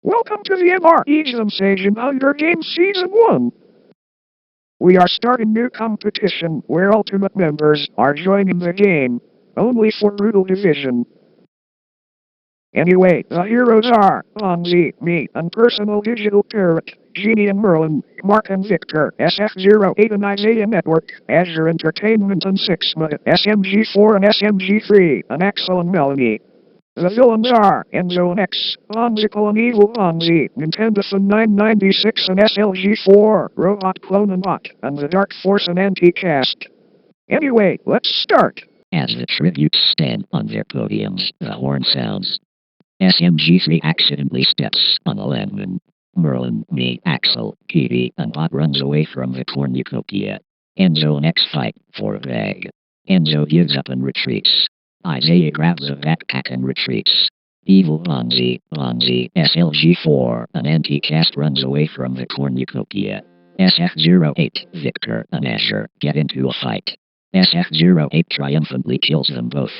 Welcome to the MSAgent Hunger Games Season 1. We are starting new competition where Ultimate members are joining the game, only for Brutal Division. Anyway, the heroes are Bonzi, me, and Personal Digital Parrot, Genie and Merlin, Mark and Victor, SF08 and Isaiah Network, Azure Entertainment and Sixma, SMG4 and SMG3, and Axel and Melanie. The villains are Enzo and X, Bonzical and Evil Bonzi, Nintendofon 996 and SLG4, Robot Clone and Bot, and the Dark Force and Anti-Cast. Anyway, let's start. As the tributes stand on their podiums, the horn sounds. SMG3 accidentally steps on a landman. Merlin, me, Axel, Kitty, and Bot runs away from the Cornucopia. Enzo and X fight for a bag. Enzo gives up and retreats. Isaiah grabs a backpack and retreats. Evil Bonzi, SLG4, an anti-cast runs away from the Cornucopia. SF08, Victor, and Azure get into a fight. SF08 triumphantly kills them both.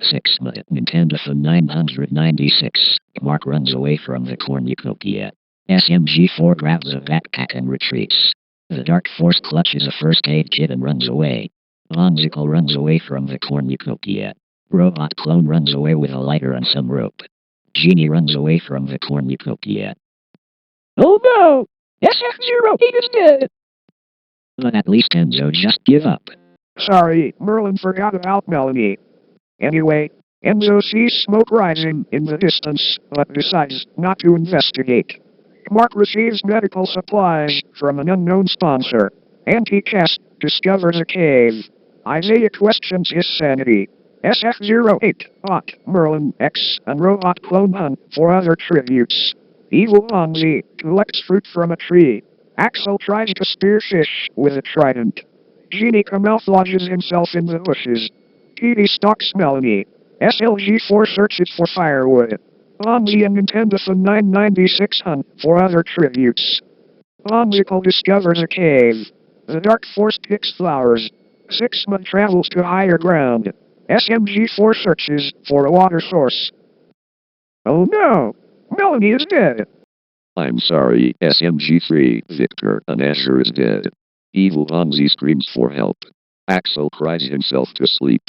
Sixma, Nintendofon 996, Mark runs away from the Cornucopia. SMG4 grabs a backpack and retreats. The Dark Force clutches a first aid kit and runs away. Bonzical runs away from the Cornucopia. Robot Clone runs away with a lighter and some rope. Genie runs away from the Cornucopia. Oh no! SF08 is dead! But at least Enzo just give up. Sorry, Merlin forgot about Melanie. Anyway, Enzo sees smoke rising in the distance, but decides not to investigate. Mark receives medical supplies from an unknown sponsor. Anti-Cast discovers a cave. Isaiah questions his sanity. SF08, Bot, Merlin, X, and Robot Clone hunt for other tributes. Evil Bonzi collects fruit from a tree. Axel tries to spear fish with a trident. Genie camouflages himself in the bushes. Kitty stalks Melanie. SLG4 searches for firewood. Bonzi and Nintendofon 996 hunt for other tributes. Bonzical discovers a cave. The Dark Force picks flowers. Sixma travels to higher ground. SMG4 searches for a water source. Oh no! Melanie is dead! I'm sorry, SMG3, Victor, and Azure is dead. Evil Bonzi screams for help. Axel cries himself to sleep.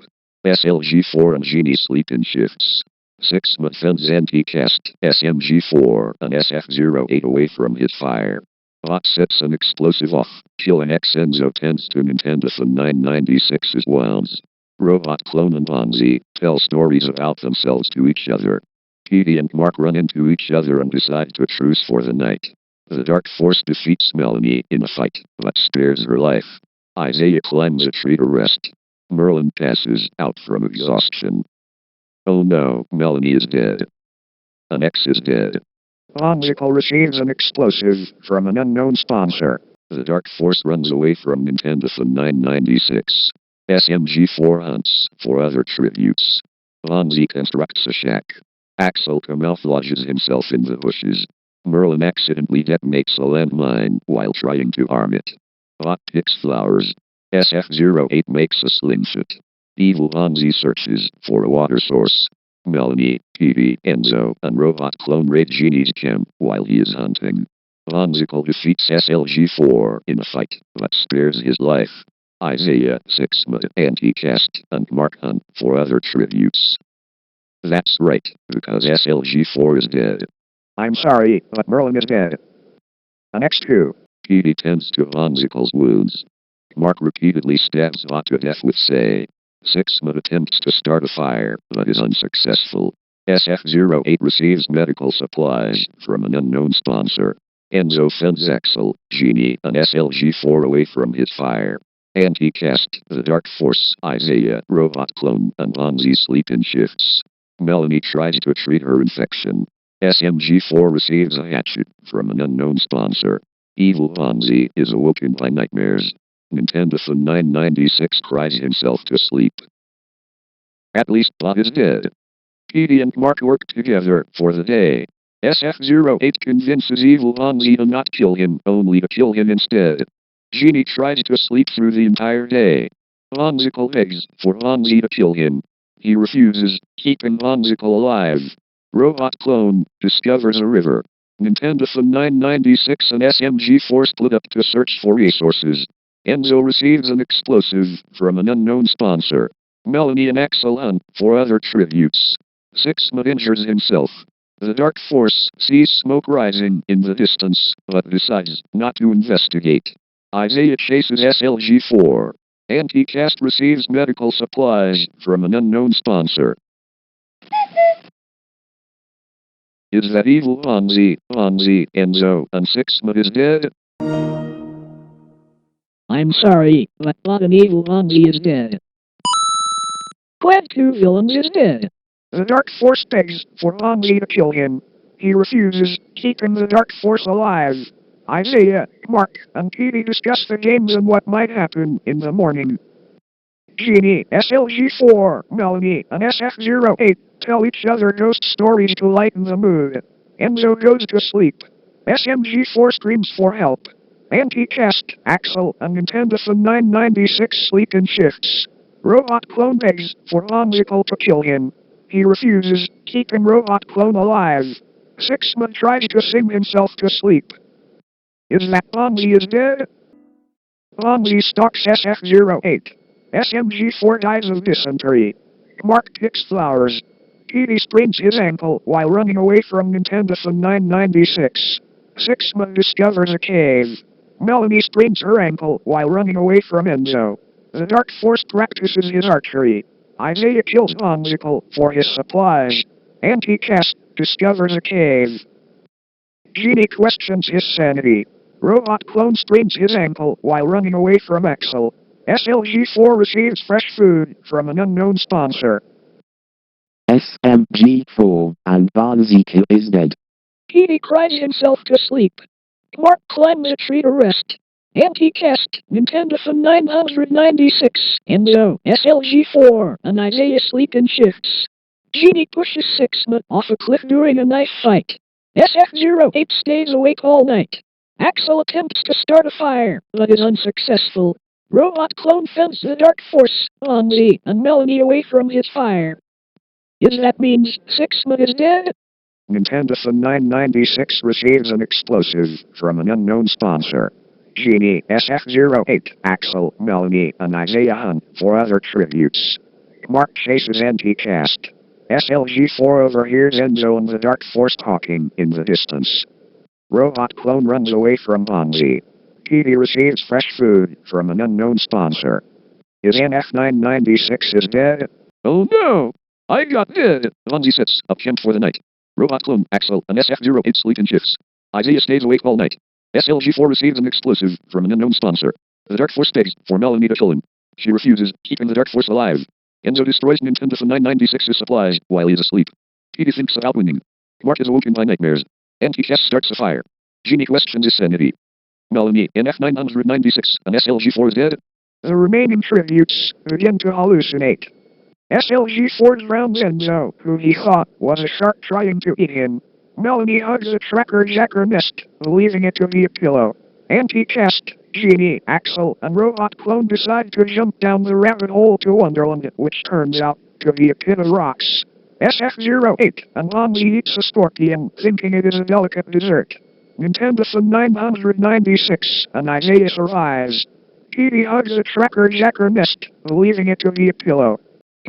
SLG4 and Genie sleep in shifts. Sixma fends anti-cast SMG4 and SF08 away from his fire. Bot sets an explosive off, killing X. Enzo tends to Nintendofon 996's wounds. Robot Clone and Bonzi tell stories about themselves to each other. Kitty and Mark run into each other and decide to truce for the night. The Dark Force defeats Melanie in a fight, but spares her life. Isaiah climbs a tree to rest. Merlin passes out from exhaustion. Oh no, Melanie is dead. An X is dead. Bonzical receives an explosive from an unknown sponsor. The Dark Force runs away from Nintendofon 996. SMG4 hunts for other tributes. Bonzi constructs a shack. Axel camouflages himself in the bushes. Merlin accidentally detonates a landmine while trying to arm it. Bot picks flowers. SF08 makes a sling fit. Evil Bonzi searches for a water source. Melanie, Kitty, Enzo, and Robot Clone raid Genie's camp while he is hunting. Bonzical defeats SLG4 in a fight, but spares his life. Isaiah, Sixma, Anti-Cast, and Mark hunt for other tributes. That's right, because SLG4 is dead. I'm sorry, but Merlin is dead. The next two. Kitty tends to Bonzical's wounds. Mark repeatedly stabs Bot to death with Say. Sixma attempts to start a fire, but is unsuccessful. SF08 receives medical supplies from an unknown sponsor. Enzo fends Axel, Genie, and SLG4 away from his fire. Anti-Cast, the Dark Force, Isaiah, Robot Clone, and Bonzi sleep in shifts. Melanie tries to treat her infection. SMG4 receives a hatchet from an unknown sponsor. Evil Bonzi is awoken by nightmares. Nintendofon 996 cries himself to sleep. At least Bot is dead. Kitty and Mark work together for the day. SF08 convinces Evil Bonzi to not kill him, only to kill him instead. Genie tries to sleep through the entire day. Bonzical begs for Bonzi to kill him. He refuses, keeping Bonzical alive. Robot Clone discovers a river. Nintendo 996 and SMG4 split up to search for resources. Enzo receives an explosive from an unknown sponsor. Melanie and Axel hunt for other tributes. Sixma injures himself. The Dark Force sees smoke rising in the distance, but decides not to investigate. Isaiah chases SLG-4. Anti-Cast receives medical supplies from an unknown sponsor. Is that evil Ponzi, Enzo, and Sixma is dead? I'm sorry, but not an evil Ponzi is dead. Glad 2 villains is dead. The Dark Force begs for Ponzi to kill him. He refuses, keeping the Dark Force alive. Isaiah, Mark, and Petey discuss the games and what might happen in the morning. Genie, SLG-4, Melanie, and SF-08 tell each other ghost stories to lighten the mood. Enzo goes to sleep. SMG-4 screams for help. Anti-Cast, Axel, and Nintendo 996 sleep in shifts. Robot Clone begs for Onsicle to kill him. He refuses, keeping Robot Clone alive. Sixma tries to sing himself to sleep. Is that Ponzi is dead? Ponzi stalks SF-08. SMG-4 dies of dysentery. Mark picks flowers. Petey sprains his ankle while running away from Nintendo 996. Sixma discovers a cave. Melanie sprains her ankle while running away from Enzo. The Dark Force practices his archery. Isaiah kills Onsicle for his supplies. Anti-Cast discovers a cave. Genie questions his sanity. Robot Clone sprains his ankle while running away from Axel. SLG-4 receives fresh food from an unknown sponsor. SMG-4 and Bonzico is dead. Petey cries himself to sleep. Mark climbs a tree to rest. Anti-Cast, Nintendo 996, Enzo, SLG-4, and Isaiah sleep in shifts. Genie pushes Sixma off a cliff during a knife fight. SF-08 stays awake all night. Axel attempts to start a fire, but is unsuccessful. Robot Clone fends the Dark Force, Ponzi, and Melanie away from his fire. Is that means Sixma is dead? Nintendo 996 receives an explosive from an unknown sponsor. Genie, SF-08, Axel, Melanie, and Isaiah hunt for other tributes. Mark chases Anti-Cast. SLG-4 overhears Enzo and the Dark Force talking in the distance. Robot Clone runs away from Ponzi. Petey receives fresh food from an unknown sponsor. Is NF996 is dead? Oh no! I got dead! Ponzi sets up camp for the night. Robot Clone, Axel, and SF-08 sleep in shifts. Isaiah stays awake all night. SLG-4 receives an explosive from an unknown sponsor. The Dark Force begs for Melanie to kill him. She refuses, keeping the Dark Force alive. Enzo destroys Nintendo 996's supplies while he is asleep. Petey thinks about winning. Mark is awoken by nightmares. Anti-Cast starts a fire. Genie questions his sanity. Melanie, NF996, and SLG-4 is dead? The remaining tributes begin to hallucinate. SLG-4 drowns Enzo, who he thought was a shark trying to eat him. Melanie hugs a tracker-jacker nest, believing it to be a pillow. Anti-Cast, Genie, Axel, and Robot Clone decide to jump down the rabbit hole to Wonderland, which turns out to be a pit of rocks. SF-08 and Lonely eats a scorpion, thinking it is a delicate dessert. Nintendo 996 and Isaiah survives. Petey hugs a tracker-jacker nest, believing it to be a pillow.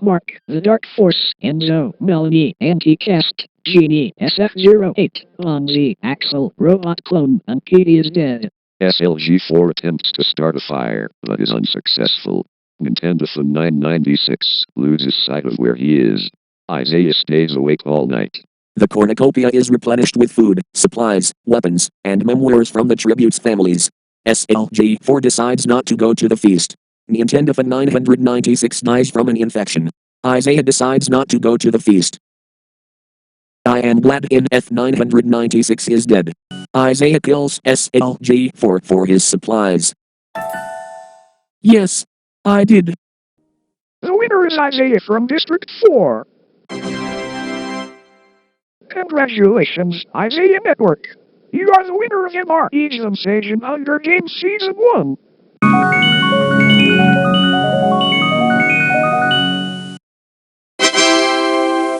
Mark, the Dark Force, Enzo, Melanie, Anti-Cast, Genie, SF-08, Bonzi, Axel, Robot Clone, and Petey is dead. SLG-4 attempts to start a fire, but is unsuccessful. Nintendo 996 loses sight of where he is. Isaiah stays awake all night. The Cornucopia is replenished with food, supplies, weapons, and memoirs from the tributes' families. SLG-4 decides not to go to the feast. Nintendo 996 dies from an infection. Isaiah decides not to go to the feast. I am glad NF996 is dead. Isaiah kills SLG-4 for his supplies. Yes, I did. The winner is Isaiah from District 4. Congratulations, Isaiah Network. You are the winner of MRE's MSAgent Hunger Games Season 1.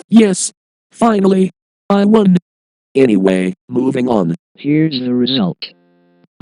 Yes, finally, I won. Anyway, moving on. Here's the result.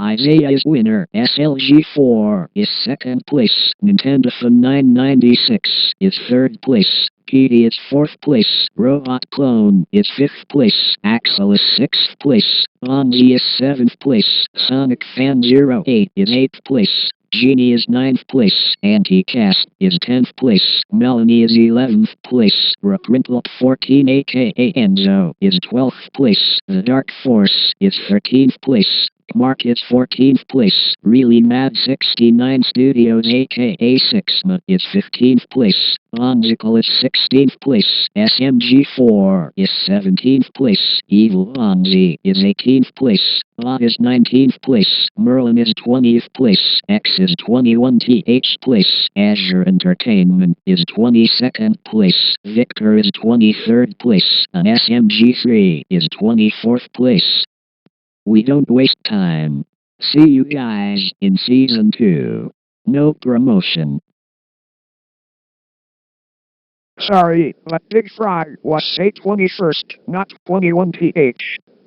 Isaiah is winner. SLG4 is second place. Nintendo 996 is third place. Petey is fourth place. Robot Clone is fifth place. Axel is sixth place. Bonzi is seventh place. Sonic Fan 08 is eighth place. Genie is ninth place. Anti-Cast is 10th place. Melanie is 11th place. Reprintled 14 aka Enzo is 12th place. The Dark Force is 13th place. Mark is 14th place. Really Mad 69 Studios aka Sixma is 15th place. Bonzical is 16th place. SMG4 is 17th place. Evil Bonzi is 18th place. Bot is 19th place. Merlin is 20th place. X is 21th place. Azure Entertainment is 22nd place. Victor is 23rd place. And SMG3 is 24th place. We don't waste time. See you guys in season 2. No promotion. Sorry, but Big Fry was say 21st, not 21th.